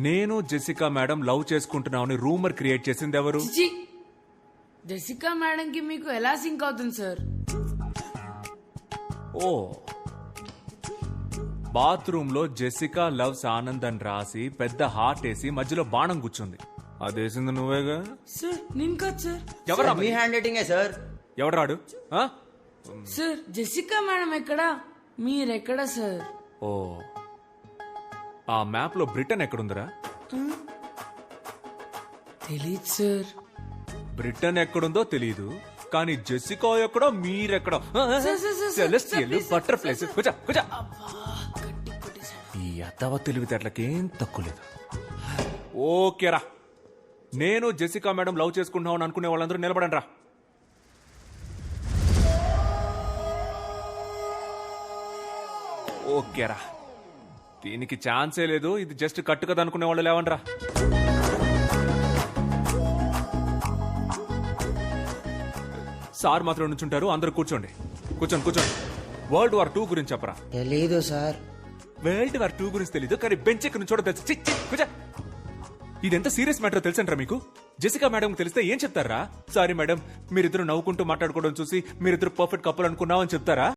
నేను Jessica madam love చేసుకుంటున్నామని rumour create చేసింది ఎవరు? చిచి, జెసికా మేడం కి మీకు ఎలా సింక్ అవుతుంది సార్? ఓ, బాత్రూమ్ లో జెసికా లవ్స్ ఆనంద్ అని రాసి పెద్ద హార్ట్ వేసి మధ్యలో బాణం కూర్చుంది. అదేసింది నువ్వేగా? సార్ నేను కాదు సార్. ఎవరా మీ హ్యాండ్ రైటింగే సార్. ఎవడరాడు? ఆ? సార్ జెసికా మేడం ఎక్కడా, మీరెక్కడా సార్? ఓ, ఆ మ్యాప్ లో బ్రిటన్ ఎక్కడుందిరా? తెలీదు సార్. బ్రిటన్ ఎక్కడుందో తెలీదు, కానీ జెసికా ఎక్కడో మీరెక్కడో. Sir, celestial please, butterflies. Sir. కూర్చో కూర్చో. అబ్బా, గట్టి కొట్టేశాడు. ఈ అద్దవ తెలివితేటలకేం తక్కువ లేదు. ఓకేరా, నేను జెసికా మేడం లవ్ చేసుకుంటున్నామని అనుకునే వాళ్ళందరూ నిలబడండి రా. ఓకేరా, దీనికి ఛాన్సే లేదు. ఇది జస్ట్ కట్టు కదా అనుకునే వాళ్ళు లేవండి రా. సార్ మాత్రం నుంచుంటారు, అందరూ కూర్చోండి. కూర్చోండి కూర్చోండి. వరల్డ్ వార్ 2 గురించి చెప్పరా. తెలీదు సార్. వరల్డ్ వార్ 2 గురించి తెలీదు, కానీ బెంచ్ ఎక్కడి నుంచి తెలుసు. చి, చి, కూర్చో. ఇదెంత సీరియస్ మ్యాటర్ తెలుసంటారా మీకు? జెసికా మేడం తెలిస్తే ఏం చెప్తారా? సారీ మేడం, మీరిద్దరు నవ్వుకుంటూ మాట్లాడుకోవడం చూసి మీరిద్దరు పర్ఫెక్ట్ కప్పులు అనుకున్నామని చెప్తారా?